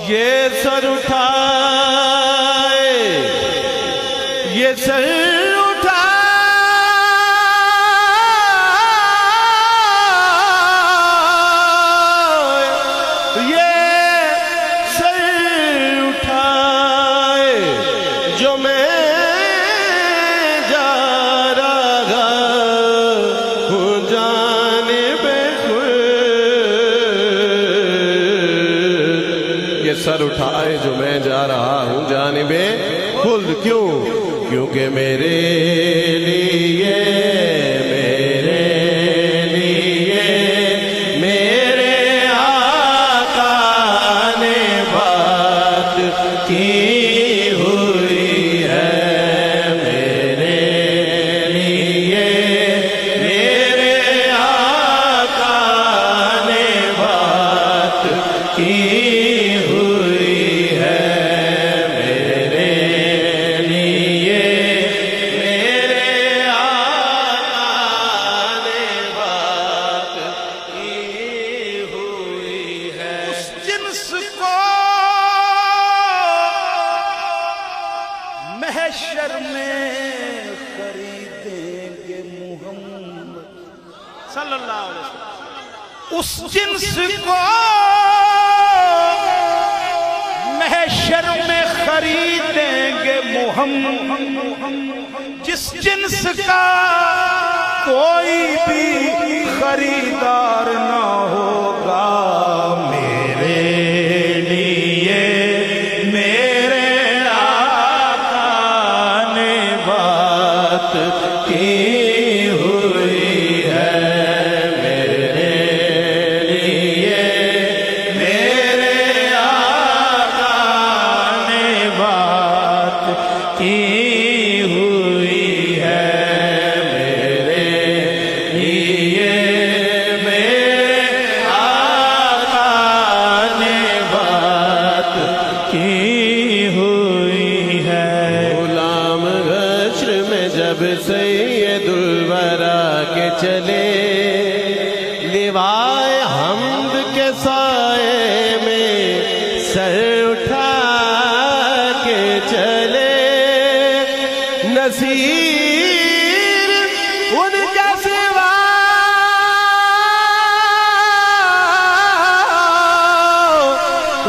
یہ سر اٹھائے، یہ سر اٹھائے، یہ سر اٹھائے جو میں جا رہا ہوں جانب خلد، یہ سر اٹھائے جو میں جا رہا ہوں جانب خلد، کیوں؟ کیونکہ میرے لیے میرے آقا نے بات کی ہوئی ہے، میرے لیے میرے آقا نے بات کی ہوئی ہے، میرے لیے میرے آقا نے بات کی ہوئی ہے۔ اس جنس کو محشر میں خریدیں گے محمد صلی اللہ علیہ وسلم، اس جنس کو محشر میں خریدیں گے محمد، جس جنس کا کوئی بھی خریدار نہ ہوگا، میرے لیے میرے آقا نے بات کی ہوئی ہے، میرے لیے میرے آقا نے بات کی ہوئی ہے، میرے لیے میرے آقا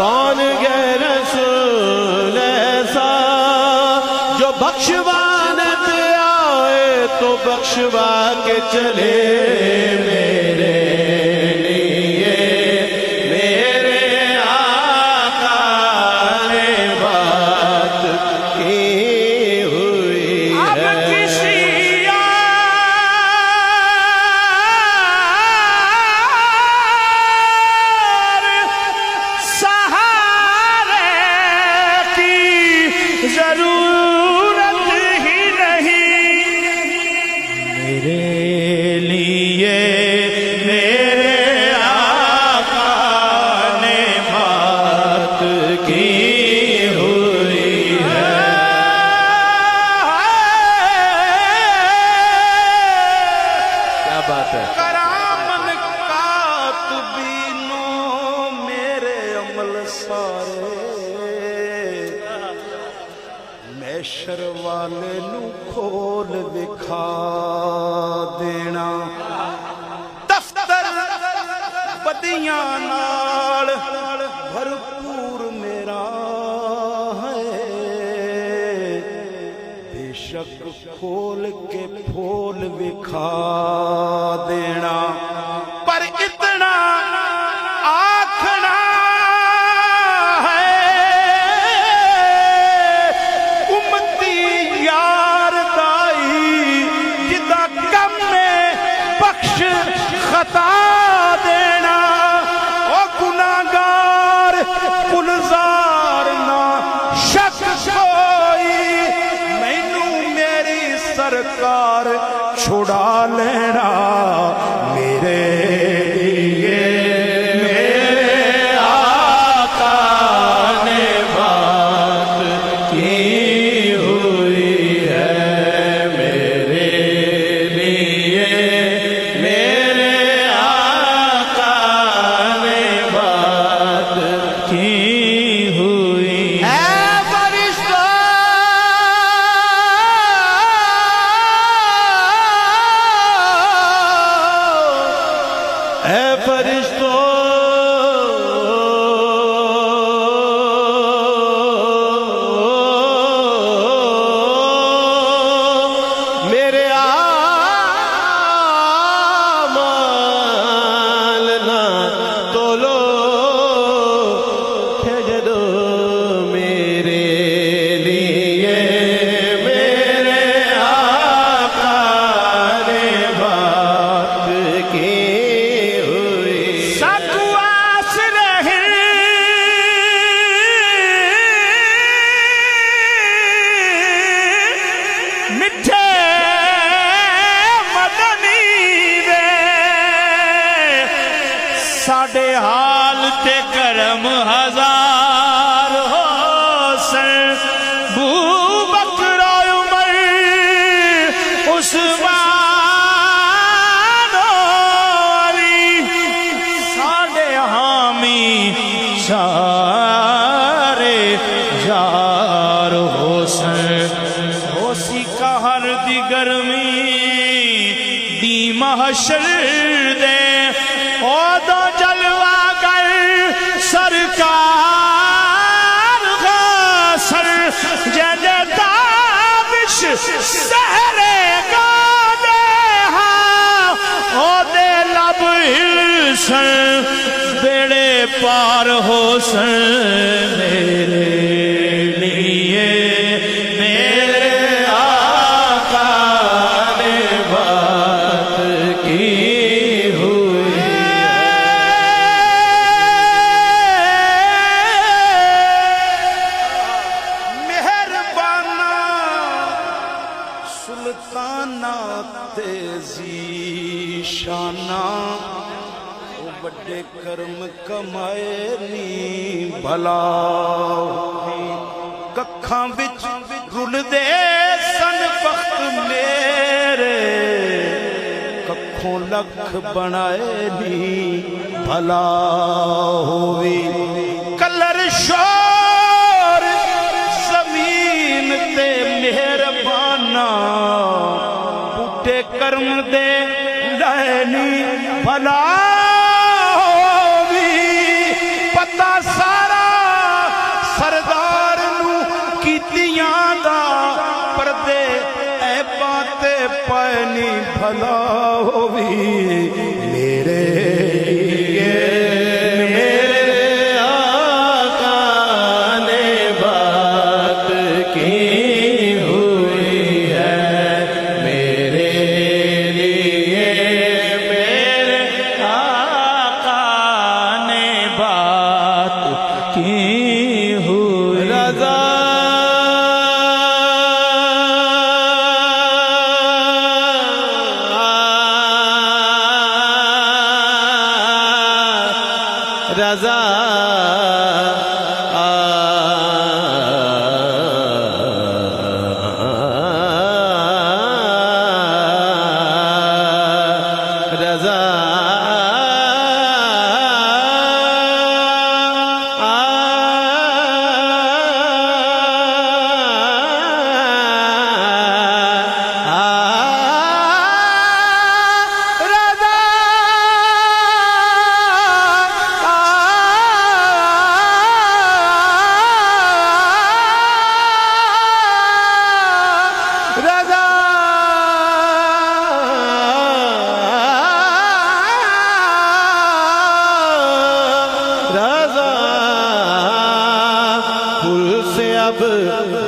کون گے رسول ایسا جو بخشوانے پہ آئے تو بخشوا کے چلے میرے لیے میرے آقا نے بات کی ہوئی ہے ضرورت ہی نہیں میرے لیے میرے آقا نے بات کی ہوئی ہے کیا بات ہے کرامن کاتبینوں میرے عمل سارے میشر والے نو کھول دکھا دینا دفتر بدیاں نال بھرپور میرا ہے بے شک کھول کے پھول دکھا دینا پر اتنا آکھنا خطا دینا او گناہگار گلزار نہ شک کوئی مینوں میری سرکار چھڑا لینا میرے لیے میرے آقا نے بات کی ہوئی ہے میرے لیے اے فرشتوں میرے اعمال نہ تولو بھیج دو میرے لیے میرے آقا نے بات کی ساڑے حال تے کرم ہزار ہو سر بو بکر عمر عثمان علی ساڑے حامی سارے یار ہو سر ہو سی کہر دی گرمی دی محشر دے او دو جلوہ گر سرکار غاسر جدے تابش سہرے گا دے ہاں او دے لب ہلسن بیڑے پار ہو سن میرے لیے میرے آقا نے بات کی سلطانہ تیزی شانہ او بڑے کرم کمائے نی بھلا ککھاں وچ رل دے سن بخت میرے ککھوں لکھ بنائے نی بھلا ہوئی کلر شور زمین تے مہربانہ بوٹے کرم دے لینی بھلا ہوئی پتہ سارا کی ہوئی رضا رضا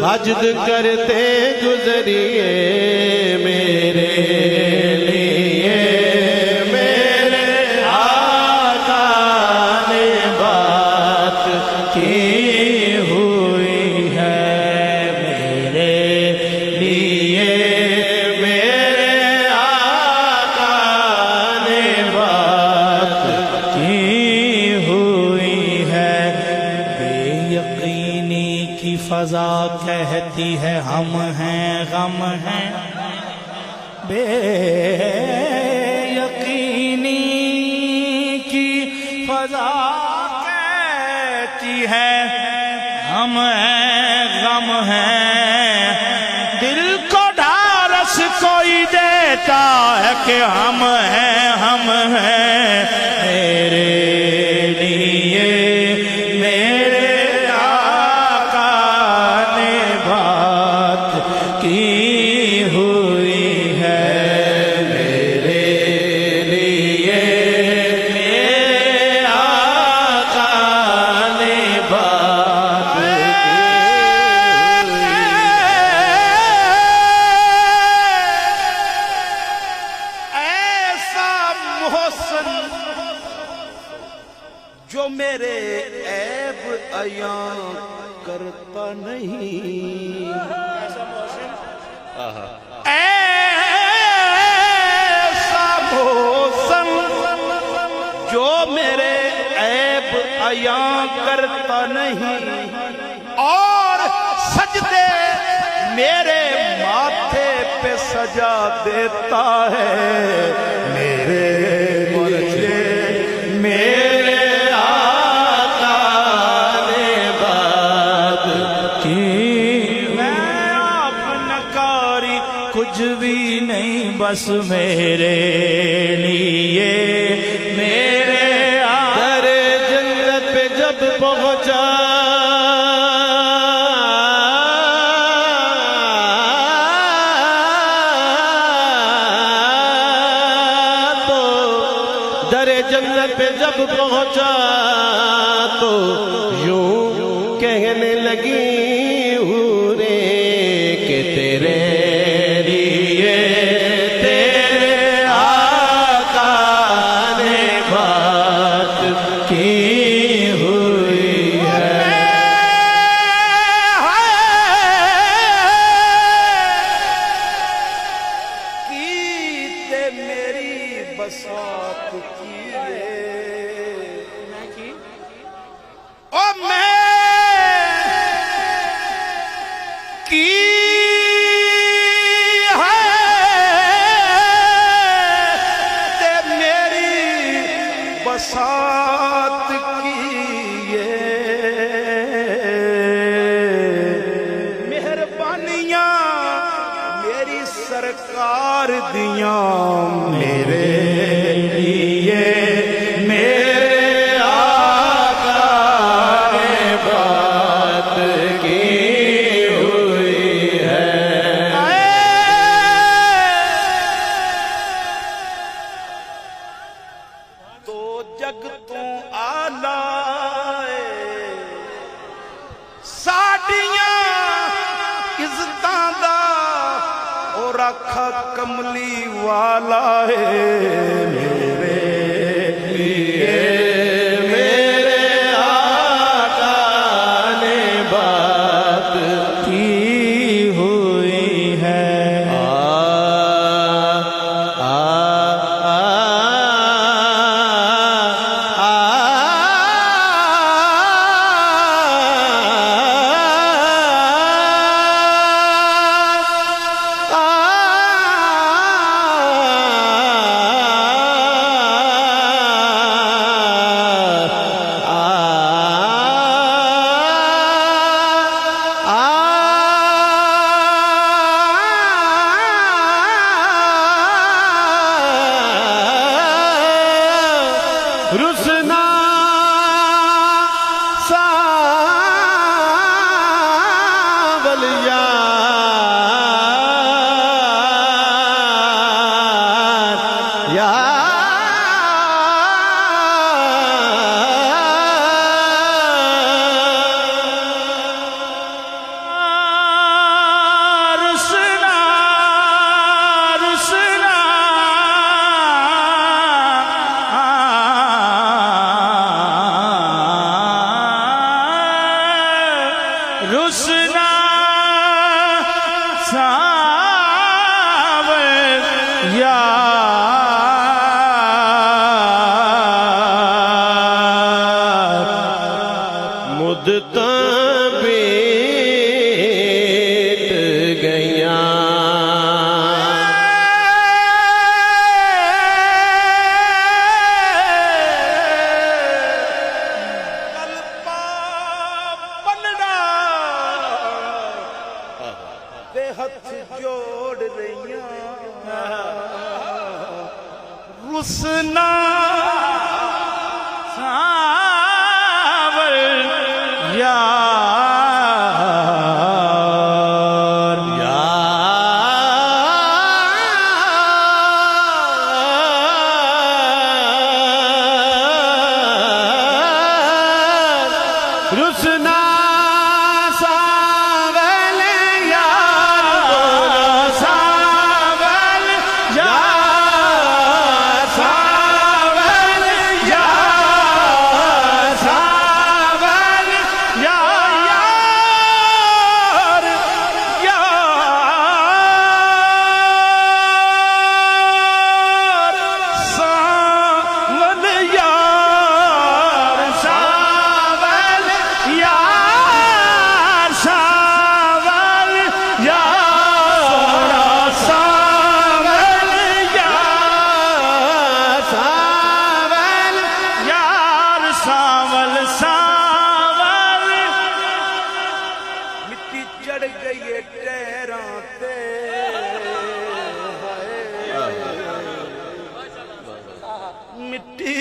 مجد کرتے گزریے میرے لیے میرے آقا نے بات کی ہوئی ہے میرے لیے میرے آقا نے بات کی ہوئی ہے بے یقینی کی فضا کہتی ہے ہم ہیں غم ہیں بے یقینی کی فضا کہتی ہے ہم ہیں غم ہیں دل کو ڈھارس کوئی دیتا ہے کہ ہم ہیں میرے لیے جو میرے عیب عیاں کرتا نہیں ایسا محسن جو میرے عیب عیاں کرتا نہیں اور سجدے میرے ماتھے پہ سجا دیتا ہے میرے کچھ بھی نہیں بس میرے لیے میرے در جنت پہ جب پہنچا تو در جنت پہ جب پہنچا تو یوں کہنے لگی حوریں کہ تیرے بساط کیے بساط کیے مہربانیاں میری سرکار دیاں میرے لیے میرے آقا نے بات کی ہوئی ہے تو جگ تو آلائے ساڑیاں عزتاں دا اور رکھا کملی والا ہے میرے لیے میرے آقا رسنا ساور یار مدتاں بیت گئیاں ਕਲਪਾ ਪੰਨੜਾ ਦੇ ਹੱਥ ਜੋੜ ਰਹੀਆਂ ਰੁਸਨਾ ساور یار رسنا ساول یار ساول یار ساول یار ساول یار ਯਾਰ ਸਾਵਲ ਯਾਰ ساول یار ساول یار ساول یار ساول یار ساول ساول ਮਿੱਟੀ ਚੜ ਗਈ ਏ ਟਹਿਰਾਂ ਤੇ ਮਿੱਟੀ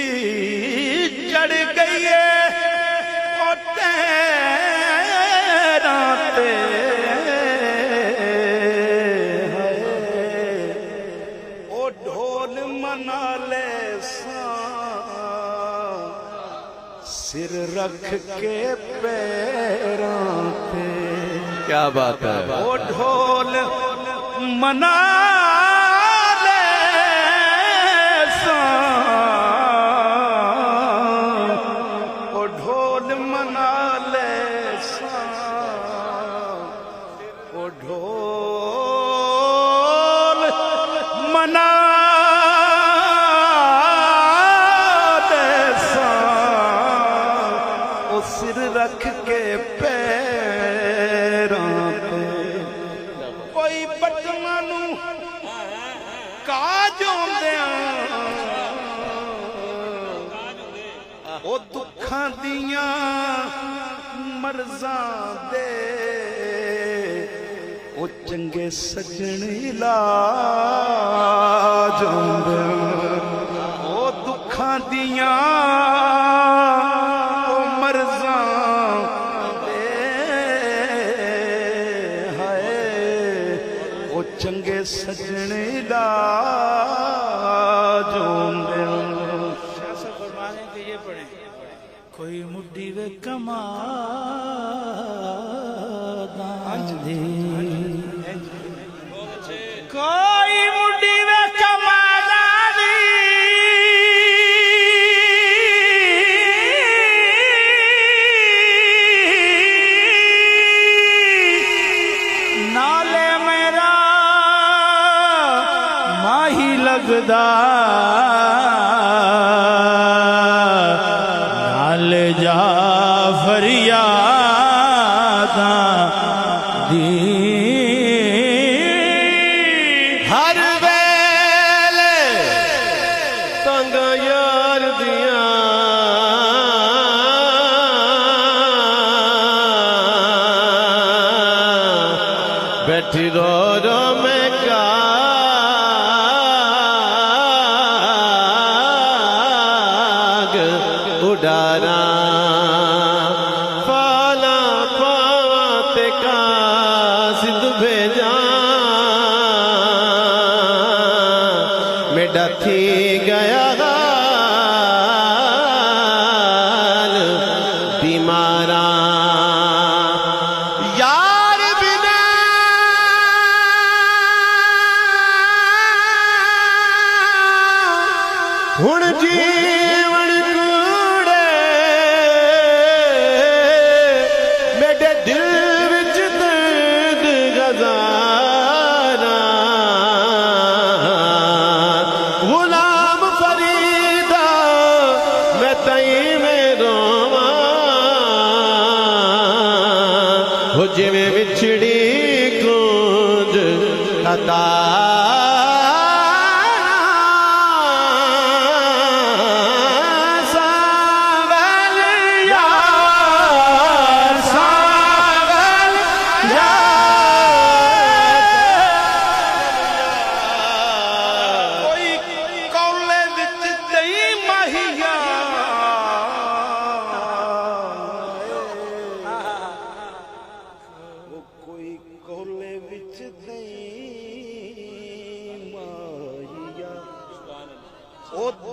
ਚੜ ਗਈ ਏ ਉਹ ਟਹਿਰਾਂ ਤੇ ਉਹ ਢੋਲ ਮਨਾ ਲੈ ਸਿਰ ਰੱਖ ਕੇ ਪੈਰਾਂ ਤੇ کیا بات ہے ਉਹ ਢੋਲ ਮਨਾ ਲੈ ਉਹ ਢੋਲ ਮਨਾ ਲੈ ਉਹ ਢੋਲ ਮਨਾ ਉਹ ਸਿਰ ਰੱਖ ਕੇ ਪੈਰਾਂ ਤੇ ਕੋਈ ਬਟਨਾਂ ਨੂੰ ਕਾਜ ਆਉਂਦਿਆਂ ਉਹ ਦੁੱਖਾਂ ਦੀਆਂ ਮਰਜ਼ਾਂ ਦੇ ਉਹ ਚੰਗੇ ਸੱਜਣ ਇਲਾਜ ਆਉਂਦਿਆਂ ਉਹ ਦੁੱਖਾਂ ਦੀਆਂ ਉਹ ਮਰਜ਼ਾਂ ਦੇ ਹਾਏ ਉਹ ਚੰਗੇ ਸੱਜਣ ਇਲਾਜ ਆਉਂਦਿਆਂ ایسا فرمانے کہ یہ پڑھیں کوئی مڈی وے کما دی کوئی مڈی وے کما دی نالے میرا ماہی لگدا نال جا فریاداں دی ہر ویلے تنگ یار دیاں بیٹھی رو رو میں کاغ اڈاراں فالا پاوات کا سدھ بھیجاں میڈا تھی گیا غال بیماراں یار بنا ہن جیون کوڑے میرے دل ہو جویں وچھڑی گونج عطا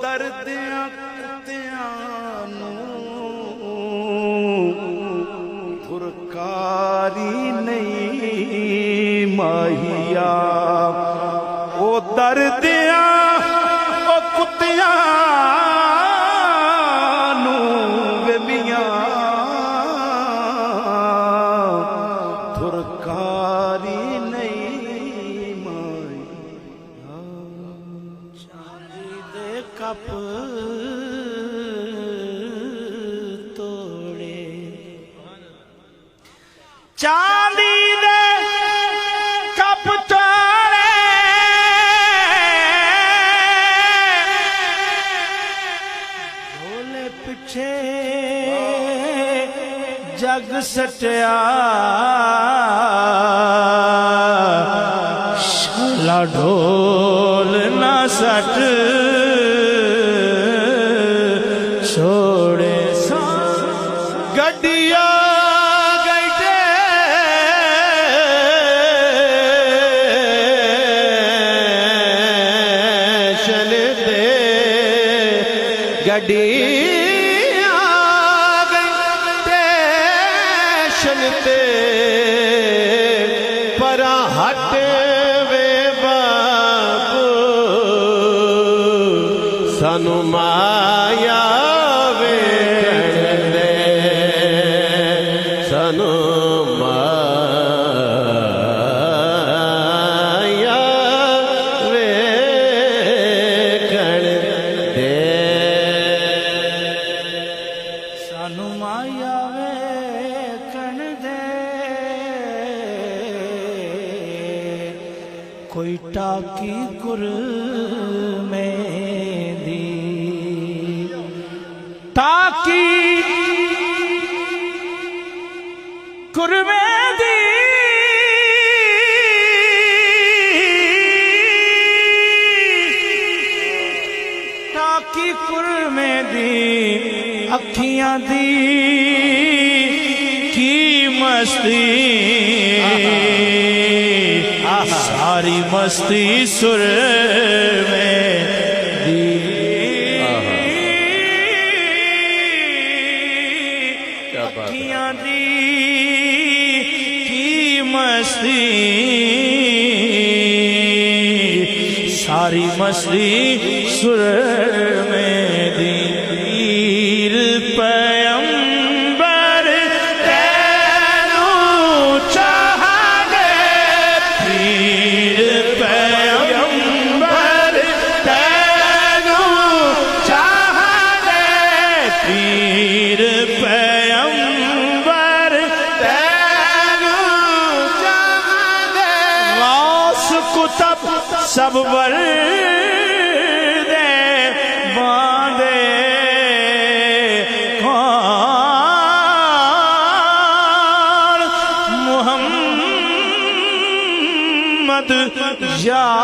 دردیاں کتیاں تھرکاری نہیں ماہیا او دردیاں او کتیاں ویلیاں تھرکاری نہیں ماہیا چاندی دے کپ توڑے چاندی دے کپ توڑے ڈھولے پچھے جگ سٹیا شالا ڈھول نہ سٹ چھوڑے گڈیا گئٹے شن دے گڈیا گئٹے شن تے پرا ہٹ وے باپو سانو مایا سانو مایا ویکھن دے سانو مایا ویکھن دے کوئی ٹاکی گر میں دی ٹاکی گر میں دی ٹاکی گر میں دی اکھیاں دی کی مستی ساری مستی سر میں دی اکھیاں دی کی مستی ساری مستی سر میں دی پیر پیمبر تینوں چاہنے پیر پیمبر تینوں چاہنے پیر پیمبر تینوں چاہنے غوث کتب سب دے باندے کون محمد یار